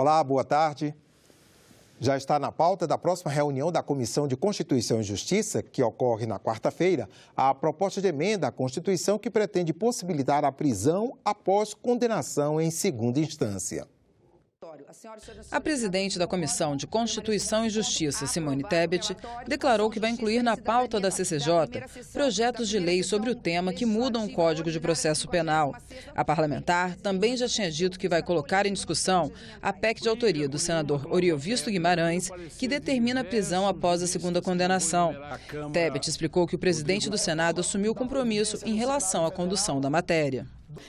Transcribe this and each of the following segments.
Olá, boa tarde. Já está na pauta da próxima reunião da Comissão de Constituição e Justiça, que ocorre na quarta-feira, a proposta de emenda à Constituição que pretende possibilitar a prisão após condenação em segunda instância. A presidente da Comissão de Constituição e Justiça, Simone Tebet, declarou que vai incluir na pauta da CCJ projetos de lei sobre o tema que mudam o Código de Processo Penal. A parlamentar também já tinha dito que vai colocar em discussão a PEC de autoria do senador Oriovisto Guimarães, que determina a prisão após a segunda condenação. Tebet explicou que o presidente do Senado assumiu o compromisso em relação à condução da matéria.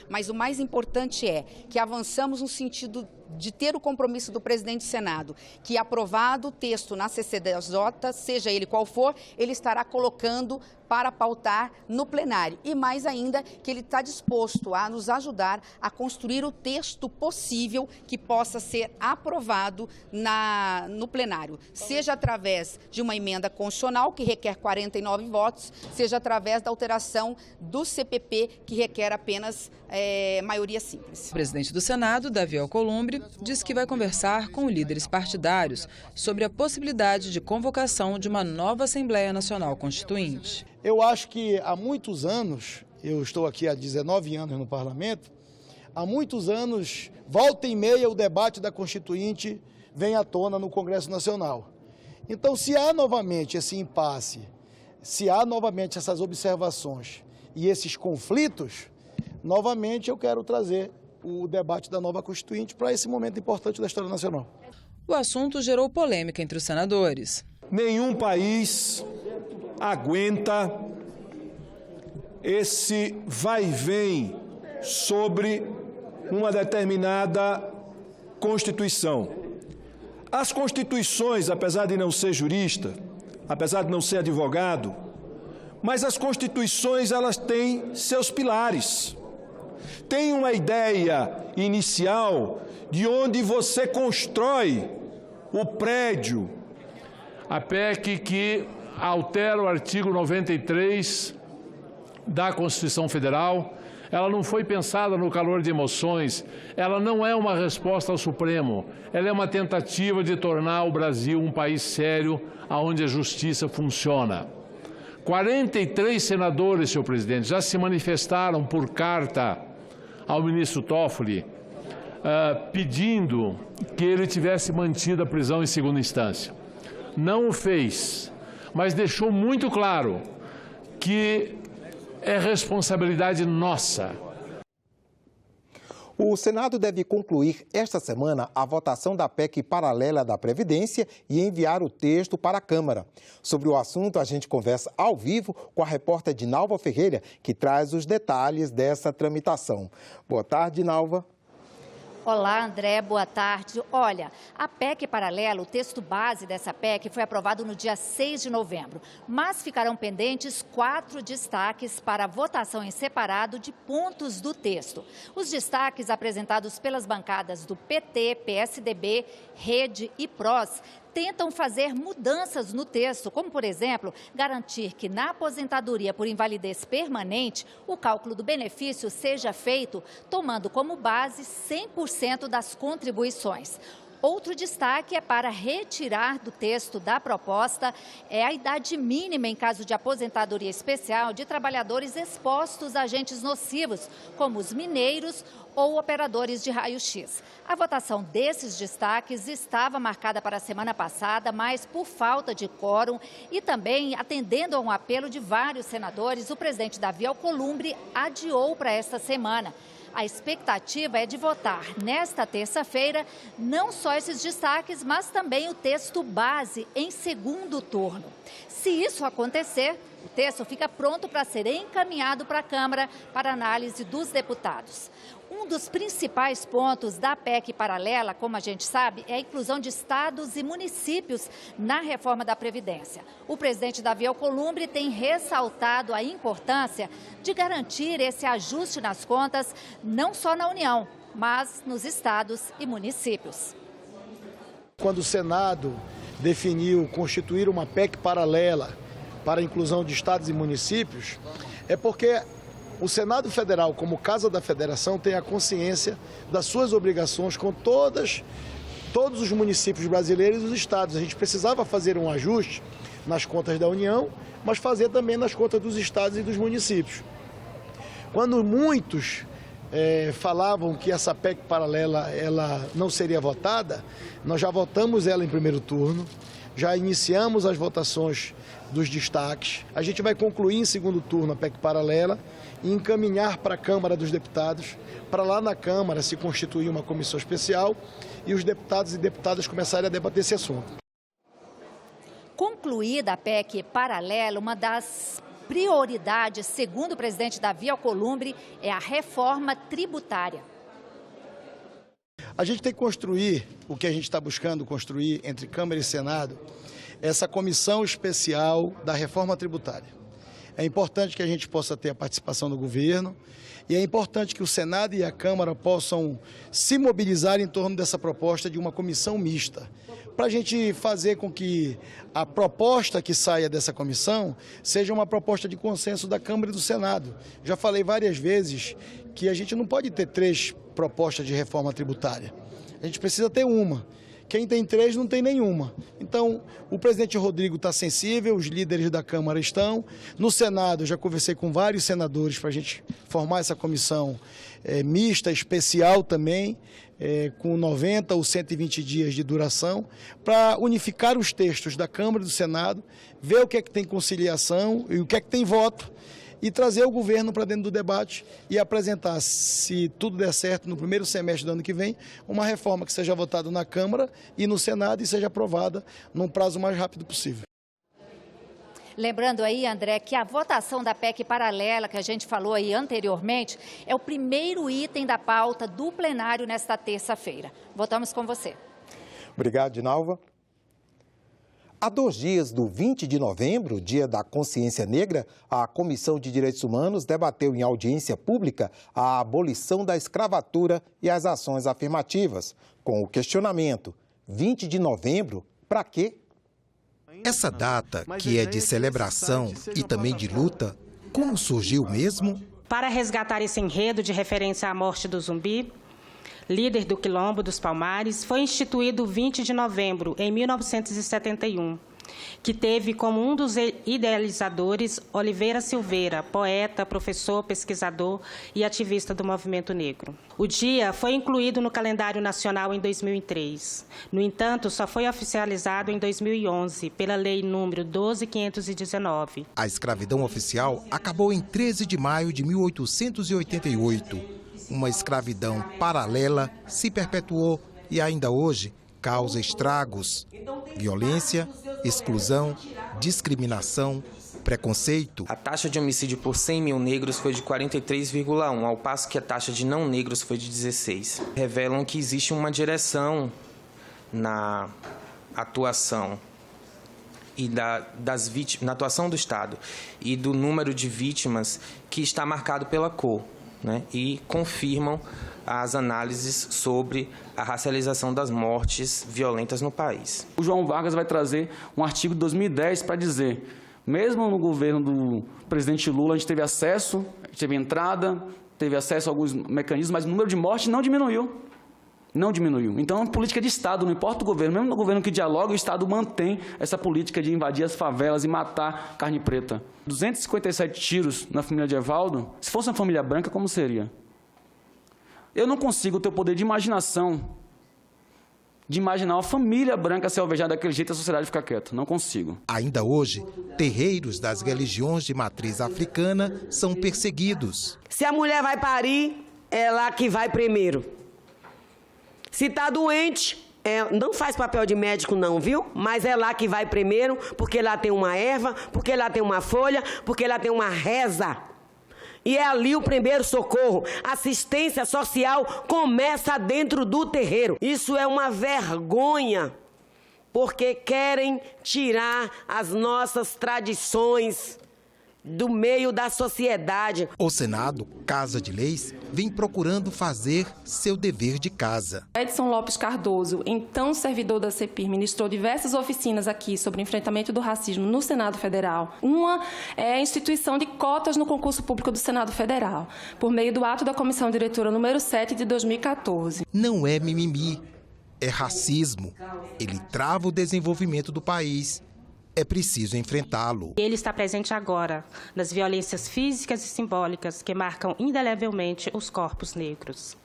Mas o mais importante é que avançamos no sentido de ter o compromisso do presidente do Senado, que aprovado o texto na CCJ, seja ele qual for, ele estará colocando para pautar no plenário. E mais ainda, que ele está disposto a nos ajudar a construir o texto possível que possa ser aprovado no plenário, seja através de uma emenda constitucional, que requer 49 votos, seja através da alteração do CPP, que requer apenas maioria simples. O presidente do Senado, Davi Alcolumbre, disse que vai conversar com líderes partidários sobre a possibilidade de convocação de uma nova Assembleia Nacional Constituinte. Eu acho que há muitos anos, eu estou aqui há 19 anos no parlamento, há muitos anos, volta e meia, o debate da Constituinte vem à tona no Congresso Nacional. Então, se há novamente esse impasse, se há novamente essas observações e esses conflitos, novamente eu quero trazer o debate da nova Constituinte para esse momento importante da história nacional. O assunto gerou polêmica entre os senadores. Nenhum país aguenta esse vai e vem sobre uma determinada Constituição. As Constituições, apesar de não ser jurista, apesar de não ser advogado, mas as Constituições, elas têm seus pilares. Tem uma ideia inicial de onde você constrói o prédio. A PEC que altera o artigo 93 da Constituição Federal, ela não foi pensada no calor de emoções, ela não é uma resposta ao Supremo, ela é uma tentativa de tornar o Brasil um país sério, onde a justiça funciona. 43 senadores, senhor presidente, já se manifestaram por carta ao ministro Toffoli, pedindo que ele tivesse mantido a prisão em segunda instância. Não o fez, mas deixou muito claro que é responsabilidade nossa. O Senado deve concluir esta semana a votação da PEC paralela da Previdência e enviar o texto para a Câmara. Sobre o assunto, a gente conversa ao vivo com a repórter Dinalva Ferreira, que traz os detalhes dessa tramitação. Boa tarde, Dinalva. Olá, André, boa tarde. Olha, a PEC paralela, o texto base dessa PEC foi aprovado no dia 6 de novembro, mas ficarão pendentes 4 destaques para votação em separado de pontos do texto. Os destaques apresentados pelas bancadas do PT, PSDB, Rede e PROS tentam fazer mudanças no texto, como, por exemplo, garantir que na aposentadoria por invalidez permanente, o cálculo do benefício seja feito tomando como base 100% das contribuições. Outro destaque é para retirar do texto da proposta a idade mínima em caso de aposentadoria especial de trabalhadores expostos a agentes nocivos, como os mineiros ou operadores de raio-x. A votação desses destaques estava marcada para a semana passada, mas por falta de quórum e também atendendo a um apelo de vários senadores, o presidente Davi Alcolumbre adiou para esta semana. A expectativa é de votar nesta terça-feira não só esses destaques, mas também o texto base em segundo turno. Se isso acontecer, o texto fica pronto para ser encaminhado para a Câmara para análise dos deputados. Um dos principais pontos da PEC paralela, como a gente sabe, é a inclusão de estados e municípios na reforma da Previdência. O presidente Davi Alcolumbre tem ressaltado a importância de garantir esse ajuste nas contas, não só na União, mas nos estados e municípios. Quando o Senado definiu constituir uma PEC paralela para a inclusão de estados e municípios, é porque o Senado Federal, como Casa da Federação, tem a consciência das suas obrigações com todas todos os municípios brasileiros e os estados. A gente precisava fazer um ajuste nas contas da União, mas fazer também nas contas dos estados e dos municípios. Quando muitos falavam que essa PEC paralela ela não seria votada, nós já votamos ela em primeiro turno, já iniciamos as votações dos destaques. A gente vai concluir em segundo turno a PEC paralela e encaminhar para a Câmara dos Deputados, para lá na Câmara se constituir uma comissão especial e os deputados e deputadas começarem a debater esse assunto. Concluída a PEC paralela, uma das prioridades, segundo o presidente Davi Alcolumbre, é a reforma tributária. A gente tem que construir, o que a gente está buscando construir entre Câmara e Senado, essa comissão especial da reforma tributária. É importante que a gente possa ter a participação do governo e é importante que o Senado e a Câmara possam se mobilizar em torno dessa proposta de uma comissão mista, para a gente fazer com que a proposta que saia dessa comissão seja uma proposta de consenso da Câmara e do Senado. Já falei várias vezes que a gente não pode ter 3 propostas de reforma tributária. A gente precisa ter uma. Quem tem 3 não tem nenhuma. Então, o presidente Rodrigo está sensível, os líderes da Câmara estão. No Senado, eu já conversei com vários senadores para a gente formar essa comissão mista, especial também, com 90 ou 120 dias de duração, para unificar os textos da Câmara e do Senado, ver o que é que tem conciliação e o que é que tem voto, e trazer o governo para dentro do debate e apresentar, se tudo der certo, no primeiro semestre do ano que vem, uma reforma que seja votada na Câmara e no Senado e seja aprovada num prazo mais rápido possível. Lembrando aí, André, que a votação da PEC paralela, que a gente falou aí anteriormente, é o primeiro item da pauta do plenário nesta terça-feira. Voltamos com você. Obrigado, Dinalva. Há 2 dias do 20 de novembro, Dia da Consciência Negra, a Comissão de Direitos Humanos debateu em audiência pública a abolição da escravatura e as ações afirmativas, com o questionamento: 20 de novembro, para quê? Essa data, que é de celebração e também de luta, como surgiu mesmo? Para resgatar esse enredo de referência à morte do Zumbi, líder do Quilombo dos Palmares, foi instituído o 20 de novembro, em 1971, que teve como um dos idealizadores Oliveira Silveira, poeta, professor, pesquisador e ativista do movimento negro. O dia foi incluído no calendário nacional em 2003. No entanto, só foi oficializado em 2011, pela Lei número 12.519. A escravidão oficial acabou em 13 de maio de 1888. Uma escravidão paralela se perpetuou e ainda hoje causa estragos, violência, exclusão, discriminação, preconceito. A taxa de homicídio por 100 mil negros foi de 43,1, ao passo que a taxa de não negros foi de 16. Revelam que existe uma direção na atuação e na atuação do Estado e do número de vítimas que está marcado pela cor, né? E confirmam as análises sobre a racialização das mortes violentas no país. O João Vargas vai trazer um artigo de 2010 para dizer, mesmo no governo do presidente Lula, a gente teve acesso, teve entrada, teve acesso a alguns mecanismos, mas o número de mortes não diminuiu. Não diminuiu. Então, é política de Estado, não importa o governo. Mesmo no governo que dialoga, o Estado mantém essa política de invadir as favelas e matar carne preta. 257 tiros na família de Evaldo, se fosse uma família branca, como seria? Eu não consigo ter o poder de imaginação, de imaginar uma família branca ser alvejada daquele jeito e a sociedade ficar quieta. Não consigo. Ainda hoje, terreiros das religiões de matriz africana são perseguidos. Se a mulher vai parir, é lá que vai primeiro. Se está doente, não faz papel de médico não, viu? Mas é lá que vai primeiro, porque lá tem uma erva, porque lá tem uma folha, porque lá tem uma reza. E é ali o primeiro socorro. Assistência social começa dentro do terreiro. Isso é uma vergonha, porque querem tirar as nossas tradições do meio da sociedade. O Senado, Casa de Leis, vem procurando fazer seu dever de casa. Edson Lopes Cardoso, então servidor da CEPIR, ministrou diversas oficinas aqui sobre enfrentamento do racismo no Senado Federal. Uma é a instituição de cotas no concurso público do Senado Federal, por meio do ato da Comissão Diretora número 7 de 2014. Não é mimimi. é racismo. Ele trava o desenvolvimento do país. É preciso enfrentá-lo. Ele está presente agora nas violências físicas e simbólicas que marcam indelevelmente os corpos negros.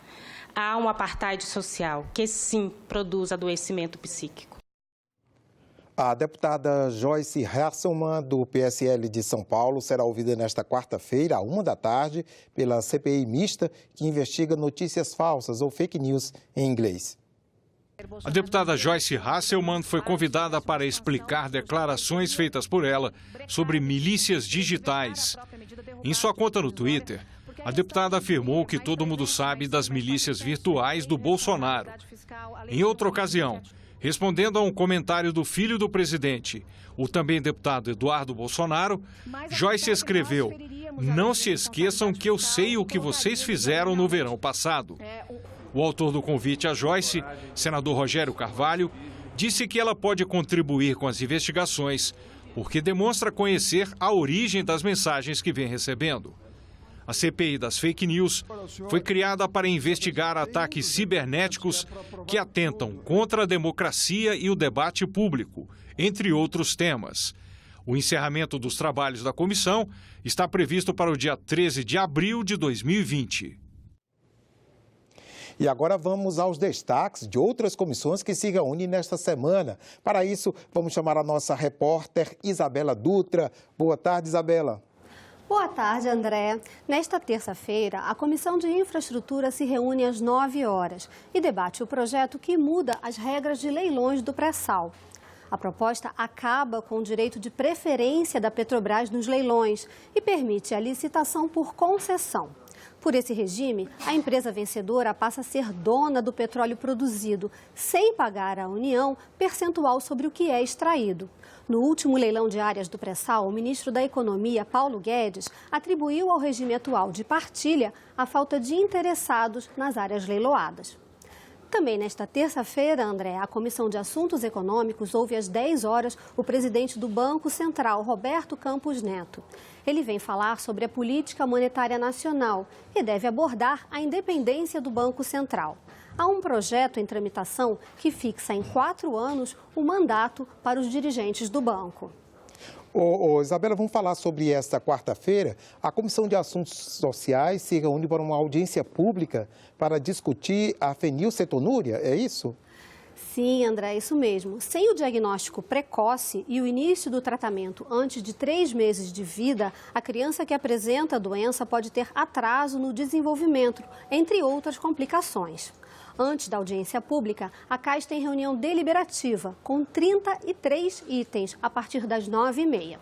Há um apartheid social que, sim, produz adoecimento psíquico. A deputada Joyce Hasselmann, do PSL de São Paulo, será ouvida nesta quarta-feira, à 1 da tarde, pela CPI mista, que investiga notícias falsas ou fake news em inglês. A deputada Joyce Hasselmann foi convidada para explicar declarações feitas por ela sobre milícias digitais. Em sua conta no Twitter, a deputada afirmou que todo mundo sabe das milícias virtuais do Bolsonaro. Em outra ocasião, respondendo a um comentário do filho do presidente, o também deputado Eduardo Bolsonaro, Joyce escreveu: "Não se esqueçam que eu sei o que vocês fizeram no verão passado." O autor do convite a Joyce, senador Rogério Carvalho, disse que ela pode contribuir com as investigações, porque demonstra conhecer a origem das mensagens que vem recebendo. A CPI das fake news foi criada para investigar ataques cibernéticos que atentam contra a democracia e o debate público, entre outros temas. O encerramento dos trabalhos da comissão está previsto para o dia 13 de abril de 2020. E agora vamos aos destaques de outras comissões que se reúnem nesta semana. Para isso, vamos chamar a nossa repórter Isabela Dutra. Boa tarde, Isabela. Boa tarde, André. Nesta terça-feira, a Comissão de Infraestrutura se reúne às 9 horas e debate o projeto que muda as regras de leilões do pré-sal. A proposta acaba com o direito de preferência da Petrobras nos leilões e permite a licitação por concessão. Por esse regime, a empresa vencedora passa a ser dona do petróleo produzido, sem pagar à União percentual sobre o que é extraído. No último leilão de áreas do pré-sal, o ministro da Economia, Paulo Guedes, atribuiu ao regime atual de partilha a falta de interessados nas áreas leiloadas. Também nesta terça-feira, André, a Comissão de Assuntos Econômicos ouve às 10 horas o presidente do Banco Central, Roberto Campos Neto. Ele vem falar sobre a política monetária nacional e deve abordar a independência do Banco Central. Há um projeto em tramitação que fixa em 4 anos o mandato para os dirigentes do banco. Isabela, vamos falar sobre esta quarta-feira. A Comissão de Assuntos Sociais se reúne para uma audiência pública para discutir a fenilcetonúria, é isso? Sim, André, isso mesmo. Sem o diagnóstico precoce e o início do tratamento antes de 3 meses de vida, a criança que apresenta a doença pode ter atraso no desenvolvimento, entre outras complicações. Antes da audiência pública, a CAS tem reunião deliberativa, com 33 itens, a partir das 9h30.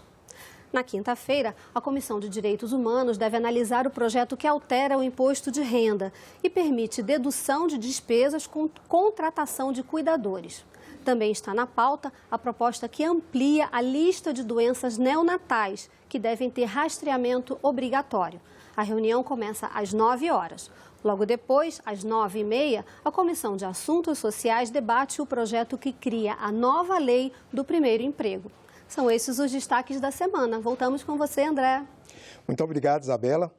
Na quinta-feira, a Comissão de Direitos Humanos deve analisar o projeto que altera o imposto de renda e permite dedução de despesas com contratação de cuidadores. Também está na pauta a proposta que amplia a lista de doenças neonatais, que devem ter rastreamento obrigatório. A reunião começa às 9 horas. Logo depois, às 9h30, a Comissão de Assuntos Sociais debate o projeto que cria a nova lei do primeiro emprego. São esses os destaques da semana. Voltamos com você, André. Muito obrigado, Isabela.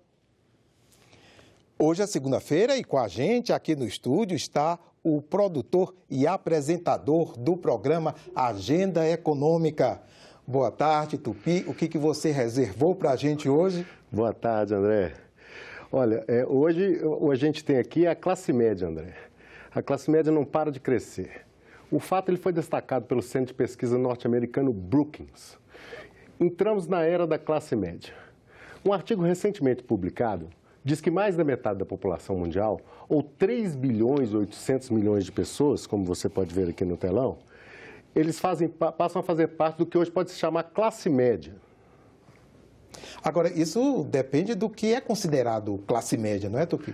Hoje é segunda-feira e com a gente aqui no estúdio está o produtor e apresentador do programa Agenda Econômica. Boa tarde, Tupi. O que você reservou para a gente hoje? Boa tarde, André. Olha, hoje a gente tem aqui a classe média, André. A classe média não para de crescer. O fato ele foi destacado pelo Centro de Pesquisa norte-americano Brookings. Entramos na era da classe média. Um artigo recentemente publicado diz que mais da metade da população mundial, ou 3 bilhões e 800 milhões de pessoas, como você pode ver aqui no telão, eles passam a fazer parte do que hoje pode se chamar classe média. Agora, isso depende do que é considerado classe média, não é, Tupi?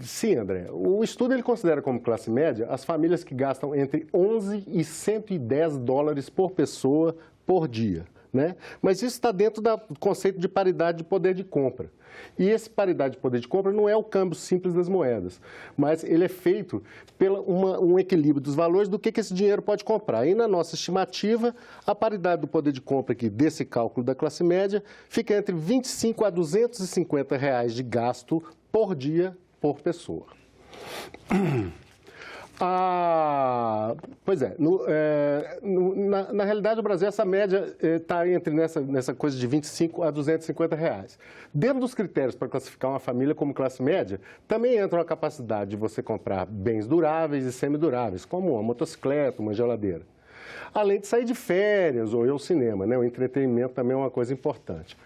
Sim, André. O estudo ele considera como classe média as famílias que gastam entre 11 e 110 dólares por pessoa por dia, né? Mas isso está dentro do conceito de paridade de poder de compra. E essa paridade de poder de compra não é o câmbio simples das moedas, mas ele é feito pelo um equilíbrio dos valores do que esse dinheiro pode comprar. E na nossa estimativa, a paridade do poder de compra aqui desse cálculo da classe média fica entre 25 a 250 reais de gasto por dia, por pessoa. Pois é, na realidade, o Brasil, essa média está entre nessa coisa de 25 a 250 reais. Dentro dos critérios para classificar uma família como classe média, também entra a capacidade de você comprar bens duráveis e semiduráveis, como uma motocicleta, uma geladeira. Além de sair de férias ou ir ao cinema, né? O entretenimento também é uma coisa importante.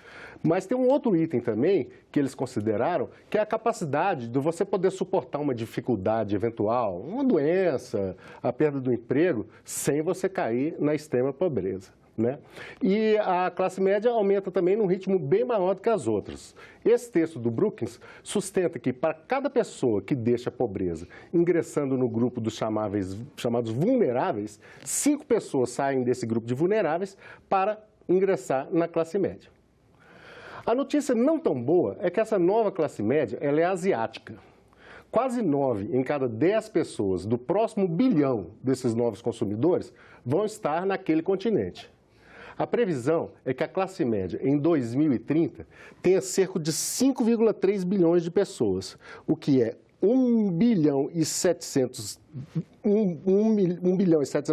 Mas tem um outro item também que eles consideraram, que é a capacidade de você poder suportar uma dificuldade eventual, uma doença, a perda do emprego, sem você cair na extrema pobreza, né? E a classe média aumenta também num ritmo bem maior do que as outras. Esse texto do Brookings sustenta que para cada pessoa que deixa a pobreza ingressando no grupo dos chamados vulneráveis, 5 pessoas saem desse grupo de vulneráveis para ingressar na classe média. A notícia não tão boa é que essa nova classe média ela é asiática. Quase 9 em cada 10 pessoas do próximo bilhão desses novos consumidores vão estar naquele continente. A previsão é que a classe média, em 2030, tenha cerca de 5,3 bilhões de pessoas, o que é 1 bilhão e 700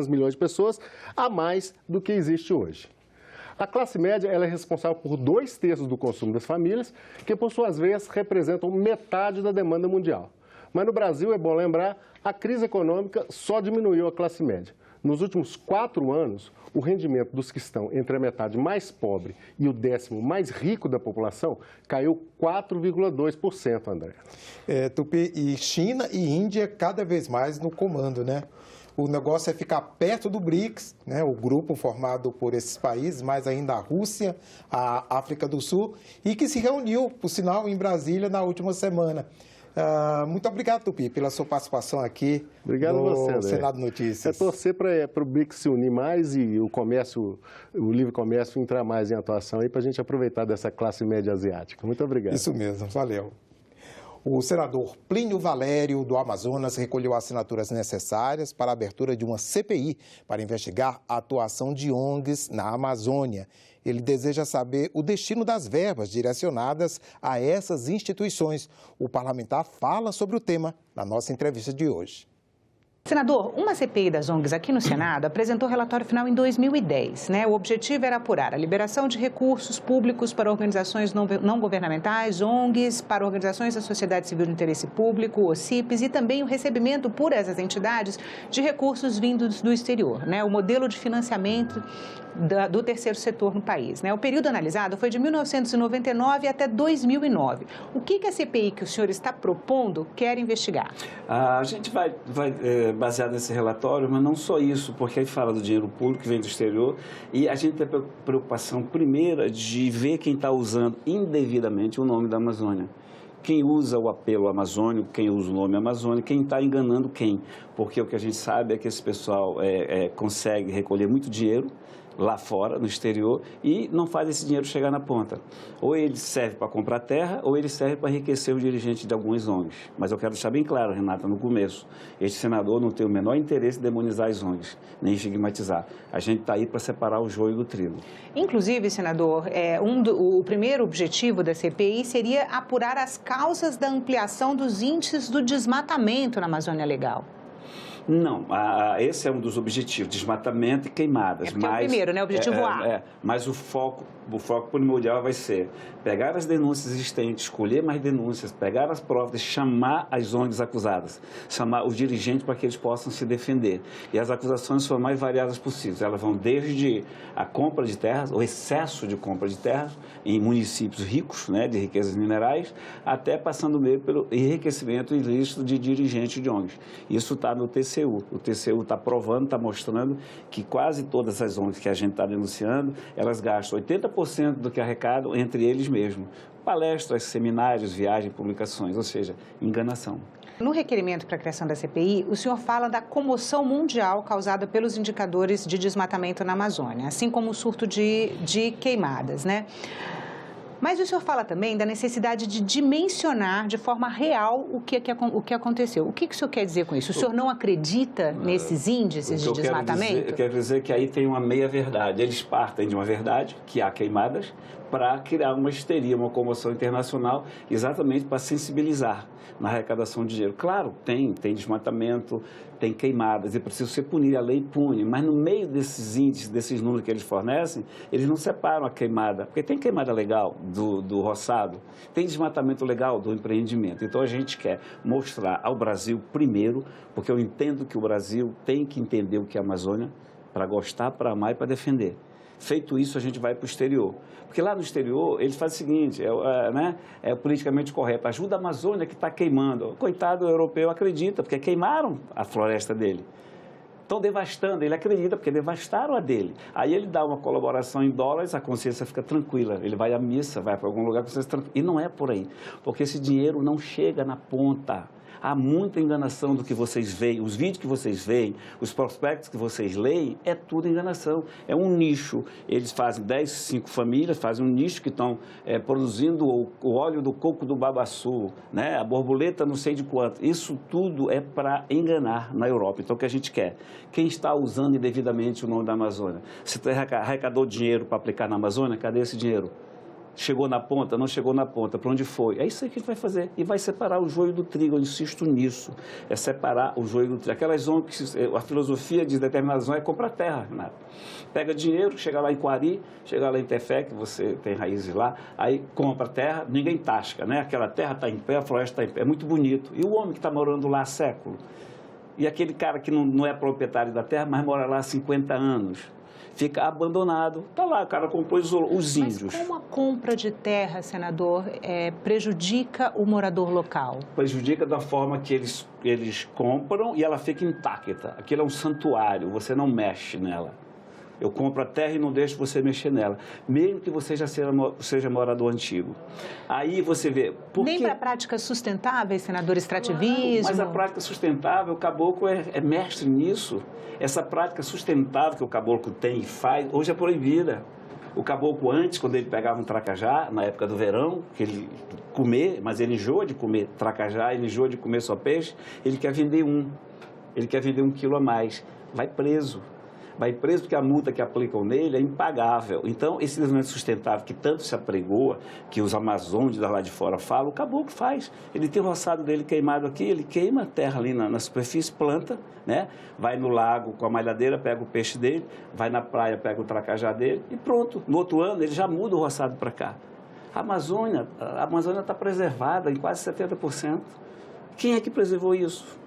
milhões de pessoas a mais do que existe hoje. A classe média ela é responsável por 2/3 do consumo das famílias, que por suas vezes representam metade da demanda mundial. Mas no Brasil, é bom lembrar, a crise econômica só diminuiu a classe média. Nos últimos 4 anos, o rendimento dos que estão entre a metade mais pobre e o 10º mais rico da população caiu 4,2%, André. Tupi, e China e Índia cada vez mais no comando, né? O negócio é ficar perto do BRICS, né, o grupo formado por esses países, mais ainda a Rússia, a África do Sul, e que se reuniu, por sinal, em Brasília na última semana. Muito obrigado, Tupi, pela sua participação aqui no Senado Notícias. É torcer para o BRICS se unir mais e o livre comércio entrar mais em atuação aí para a gente aproveitar dessa classe média asiática. Muito obrigado. Isso mesmo, valeu. O senador Plínio Valério, do Amazonas, recolheu assinaturas necessárias para a abertura de uma CPI para investigar a atuação de ONGs na Amazônia. Ele deseja saber o destino das verbas direcionadas a essas instituições. O parlamentar fala sobre o tema na nossa entrevista de hoje. Senador, uma CPI das ONGs aqui no Senado apresentou relatório final em 2010, né? O objetivo era apurar a liberação de recursos públicos para organizações não governamentais, ONGs, para organizações da sociedade civil de interesse público, OCIPs, e também o recebimento por essas entidades de recursos vindos do exterior, né? O modelo de financiamento do terceiro setor no país, né? O período analisado foi de 1999 até 2009. O que a CPI que o senhor está propondo quer investigar? A gente vai baseado nesse relatório, mas não só isso, porque aí fala do dinheiro público que vem do exterior e a gente tem a preocupação primeira de ver quem está usando indevidamente o nome da Amazônia. Quem usa o apelo amazônico, quem usa o nome Amazônia, quem está enganando quem. Porque o que a gente sabe é que esse pessoal consegue recolher muito dinheiro lá fora, no exterior, e não faz esse dinheiro chegar na ponta. Ou ele serve para comprar terra, ou ele serve para enriquecer o dirigente de alguns ONGs. Mas eu quero deixar bem claro, Renata, no começo, este senador não tem o menor interesse em demonizar as ONGs, nem estigmatizar. A gente está aí para separar o joio do trigo. Inclusive, senador, o primeiro objetivo da CPI seria apurar as causas da ampliação dos índices do desmatamento na Amazônia Legal. Não, esse é um dos objetivos, desmatamento e queimadas. É o primeiro, né? O objetivo A. Mas o foco primordial vai ser pegar as denúncias existentes, escolher mais denúncias, pegar as provas, chamar as ONGs acusadas, chamar os dirigentes para que eles possam se defender. E as acusações são as mais variadas possíveis. Elas vão desde a compra de terras, o excesso de compra de terras em municípios ricos, né, de riquezas minerais, até passando meio pelo enriquecimento ilícito de dirigentes de ONGs. Isso está no TCU. O TCU está provando, está mostrando que quase todas as ONGs que a gente está denunciando, elas gastam 80% do que arrecadam entre eles mesmos. Palestras, seminários, viagens, publicações, ou seja, enganação. No requerimento para a criação da CPI, o senhor fala da comoção mundial causada pelos indicadores de desmatamento na Amazônia, assim como o surto de queimadas, né? Mas o senhor fala também da necessidade de dimensionar de forma real o que aconteceu. O que o senhor quer dizer com isso? O senhor não acredita nesses índices de desmatamento? Eu quero dizer que aí tem uma meia-verdade. Eles partem de uma verdade, que há queimadas, para criar uma histeria, uma comoção internacional, exatamente para sensibilizar na arrecadação de dinheiro. Claro, tem desmatamento, tem queimadas e precisa ser punido, a lei pune, mas no meio desses índices, desses números que eles fornecem, eles não separam a queimada, porque tem queimada legal do roçado, tem desmatamento legal do empreendimento. Então a gente quer mostrar ao Brasil primeiro, porque eu entendo que o Brasil tem que entender o que é a Amazônia para gostar, para amar e para defender. Feito isso, a gente vai para o exterior. Porque lá no exterior, eles fazem o seguinte, é politicamente correto, ajuda a Amazônia que está queimando. O coitado europeu acredita, porque queimaram a floresta dele. Estão devastando, ele acredita, porque devastaram a dele. Aí ele dá uma colaboração em dólares, a consciência fica tranquila. Ele vai à missa, vai para algum lugar, a consciência tranquila. E não é por aí, porque esse dinheiro não chega na ponta. Há muita enganação do que vocês veem, os vídeos que vocês veem, os prospectos que vocês leem, é tudo enganação. É um nicho. Eles fazem 5 famílias, fazem um nicho que estão produzindo o óleo do coco do babaçu, né? A borboleta não sei de quanto. Isso tudo é para enganar na Europa. Então, o que a gente quer? Quem está usando indevidamente o nome da Amazônia? Se arrecadou dinheiro para aplicar na Amazônia, cadê esse dinheiro? Chegou na ponta, não chegou na ponta, para onde foi? É isso aí que a gente vai fazer. E vai separar o joio do trigo, eu insisto nisso. É separar o joio do trigo. Aquelas ONGs, a filosofia de determinadas ONGs é comprar terra, Renato. Pega dinheiro, chega lá em Quari, chega lá em Tefé, que você tem raízes lá, aí compra terra, ninguém tasca, né? Aquela terra está em pé, a floresta está em pé, é muito bonito. E o homem que está morando lá há século? E aquele cara que não é proprietário da terra, mas mora lá há 50 anos? Fica abandonado. Está lá, o cara comprou os índios. Mas como a compra de terra, senador, prejudica o morador local? Prejudica da forma que eles compram e ela fica intacta. Aquilo é um santuário, você não mexe nela. Eu compro a terra e não deixo você mexer nela, mesmo que você já seja morador antigo. Aí você vê... Nem para práticas sustentáveis, senador, extrativismo... Mas a prática sustentável, o caboclo é mestre nisso. Essa prática sustentável que o caboclo tem e faz, hoje é proibida. O caboclo antes, quando ele pegava um tracajá, na época do verão, que ele comer, mas ele enjoa de comer tracajá, ele enjoa de comer só peixe, ele quer vender 1 quilo a mais, vai preso. Vai preso porque a multa que aplicam nele é impagável. Então, esse desenvolvimento sustentável que tanto se apregoa, que os amazônicos lá de fora falam, o caboclo faz. Ele tem o roçado dele queimado aqui, ele queima a terra ali na superfície, planta, né? Vai no lago com a malhadeira, pega o peixe dele, vai na praia, pega o tracajá dele e pronto. No outro ano, ele já muda o roçado para cá. A Amazônia está preservada em quase 70%. Quem é que preservou isso?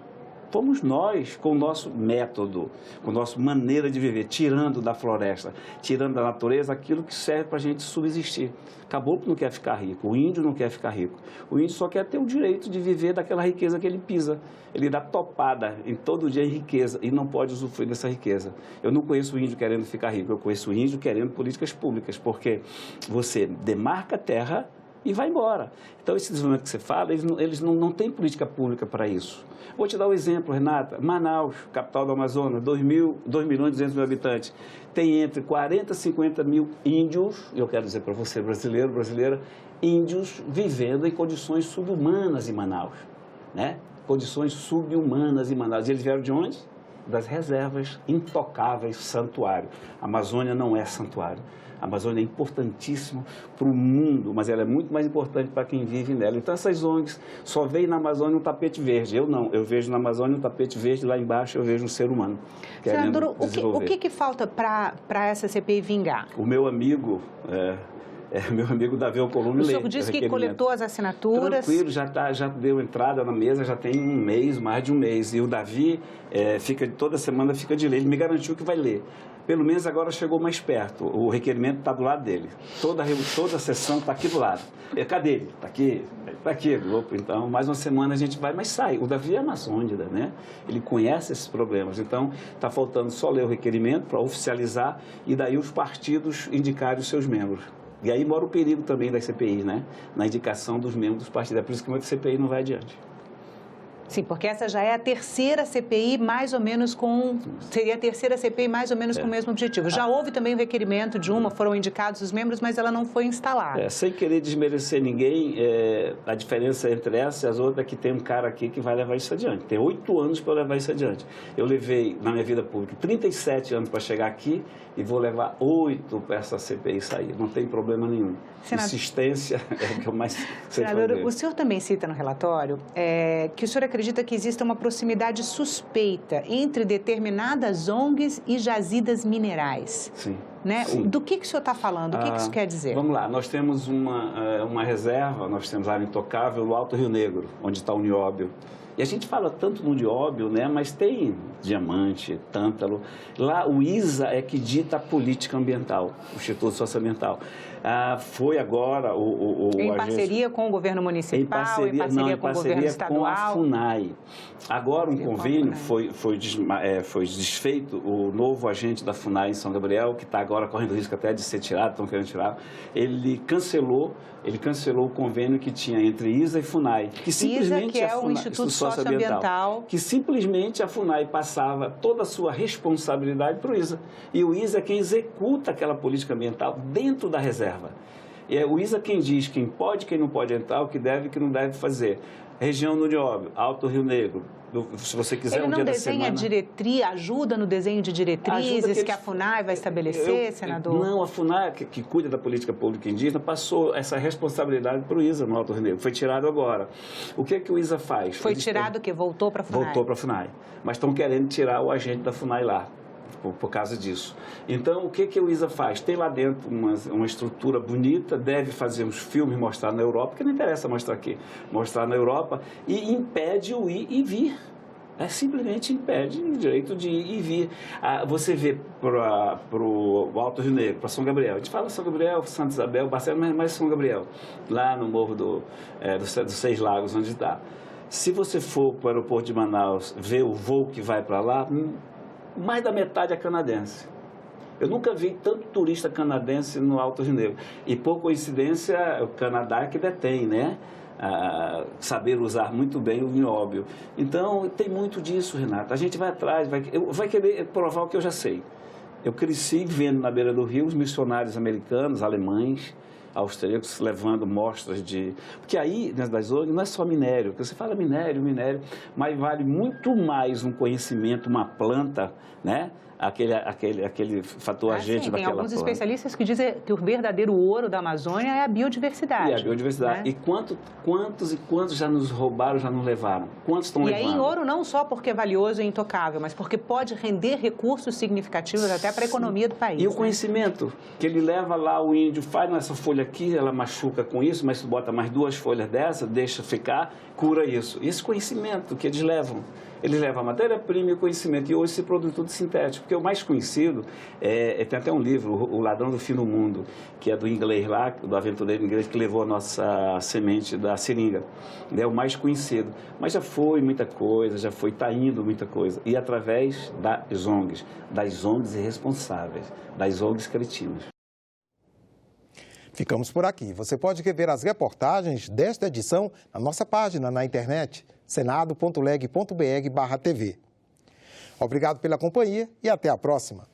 Fomos nós, com o nosso método, com a nossa maneira de viver, tirando da floresta, tirando da natureza aquilo que serve para a gente subsistir. O caboclo não quer ficar rico, o índio não quer ficar rico. O índio só quer ter o direito de viver daquela riqueza que ele pisa. Ele dá topada em todo dia em riqueza e não pode usufruir dessa riqueza. Eu não conheço o índio querendo ficar rico, eu conheço o índio querendo políticas públicas, porque você demarca a terra e vai embora. Então, esse desenvolvimento que você fala, eles não têm política pública para isso. Vou te dar um exemplo, Renata. Manaus, capital do Amazonas, 2.200.000 habitantes, tem entre 40 e 50 mil índios, eu quero dizer para você, brasileiro, brasileira, índios vivendo em condições subhumanas em Manaus, né? Condições subhumanas em Manaus. E eles vieram de onde? Das reservas intocáveis, santuário. A Amazônia não é santuário. A Amazônia é importantíssima para o mundo, mas ela é muito mais importante para quem vive nela. Então, essas ONGs só veem na Amazônia um tapete verde. Eu não, eu vejo na Amazônia um tapete verde, lá embaixo eu vejo um ser humano. Senador, o que falta para essa CPI vingar? O meu amigo... meu amigo Davi Alcolumbre. O senhor disse que coletou as assinaturas. Tranquilo, já deu entrada na mesa, já tem um mês, mais de um mês. E o Davi, toda semana fica de ler. Ele me garantiu que vai ler. Pelo menos agora chegou mais perto. O requerimento está do lado dele. Toda a sessão está aqui do lado. Cadê ele? Está aqui? Está aqui. Opa, então, mais uma semana a gente vai, mas sai. O Davi é amazônida, né? Ele conhece esses problemas. Então, está faltando só ler o requerimento para oficializar e daí os partidos indicarem os seus membros. E aí mora o perigo também das CPIs, né? Na indicação dos membros dos partidos. É por isso que muita CPI não vai adiante. Sim, porque essa já é a terceira CPI mais ou menos com... Seria a terceira CPI mais ou menos com o mesmo objetivo. Já houve também o requerimento de uma, foram indicados os membros, mas ela não foi instalada. Sem querer desmerecer ninguém, a diferença entre essa e as outras é que tem um cara aqui que vai levar isso adiante. Tem 8 anos para levar isso adiante. Eu levei, na minha vida pública, 37 anos para chegar aqui e vou levar 8 para essa CPI sair. Não tem problema nenhum. Insistência é o que eu mais sei fazer. Senador, o senhor também cita no relatório que o senhor acredita acredita que exista uma proximidade suspeita entre determinadas ONGs e jazidas minerais. Sim. Né? Sim. Do que o senhor está falando? O que isso quer dizer? Vamos lá, nós temos uma reserva, nós temos a área intocável no Alto Rio Negro, onde está o nióbio. E a gente fala tanto no nióbio, né? Mas tem diamante, tântalo. Lá o ISA é que dita a política ambiental, o Instituto Socioambiental. Foi agora em parceria com o governo municipal, em parceria com o governo estadual? Com a FUNAI. Agora um convênio foi desfeito, o novo agente da FUNAI em São Gabriel, que está agora correndo risco até de ser tirado, estão querendo tirar, ele cancelou o convênio que tinha entre ISA e FUNAI. Que simplesmente ISA, que é o Instituto Socioambiental. Que simplesmente a FUNAI passava toda a sua responsabilidade para o ISA. E o ISA é quem executa aquela política ambiental dentro da reserva. E é o ISA quem diz quem pode, quem não pode entrar, o que deve e que não deve fazer. Região do nióbio, Alto Rio Negro. Se você quiser, um dia da semana... Ele não desenha diretriz, ajuda no desenho de diretrizes que a FUNAI vai estabelecer, senador? Não, a FUNAI, que cuida da política pública indígena, passou essa responsabilidade para o ISA no Alto Rio Negro. Foi tirado agora. O que é que o ISA faz? Foi tirado o quê? Voltou para a FUNAI? Voltou para a FUNAI. Mas estão querendo tirar o agente da FUNAI lá. Por causa disso. Então, o que o ISA faz? Tem lá dentro uma estrutura bonita, deve fazer uns filmes, mostrar na Europa, porque não interessa mostrar aqui, mostrar na Europa, e impede o ir e vir. Simplesmente impede o direito de ir e vir. Você vê para o Alto Rio Negro, para São Gabriel. A gente fala São Gabriel, Santa Isabel, Barcelona, mas São Gabriel, lá no Morro dos Seis Lagos, onde está. Se você for para o aeroporto de Manaus ver o voo que vai para lá, mais da metade é canadense. Eu nunca vi tanto turista canadense no Alto Rio Negro. E, por coincidência, o Canadá é que detém, né? Saber usar muito bem o nióbio. Então, tem muito disso, Renata. A gente vai atrás, vai querer provar o que eu já sei. Eu cresci vendo na beira do rio os missionários americanos, alemães, austríacos, levando mostras de... Porque aí, das ONGs, não é só minério. Porque você fala minério, mas vale muito mais um conhecimento, uma planta, né? Aquele fator agente daquela planta. Tem alguns especialistas que dizem que o verdadeiro ouro da Amazônia é a biodiversidade. E a biodiversidade. Né? E quantos já nos roubaram, já nos levaram? Quantos estão levando? E aí, ouro não só porque é valioso e intocável, mas porque pode render recursos significativos até para a economia do país. E o conhecimento que ele leva lá, o índio faz nessa folha aqui, ela machuca com isso, mas tu bota mais 2 folhas dessa, deixa ficar, cura isso. Esse conhecimento que eles levam a matéria-prima e o conhecimento. E hoje se produz tudo sintético, porque o mais conhecido, tem até um livro, O Ladrão do Fim do Mundo, que é do inglês lá, do aventureiro inglês que levou a nossa semente da seringa. É o mais conhecido. Mas já foi muita coisa, está indo muita coisa. E através das ONGs irresponsáveis, das ONGs cretinas. Ficamos por aqui. Você pode rever as reportagens desta edição na nossa página na internet, senado.leg.br/TV. Obrigado pela companhia e até a próxima.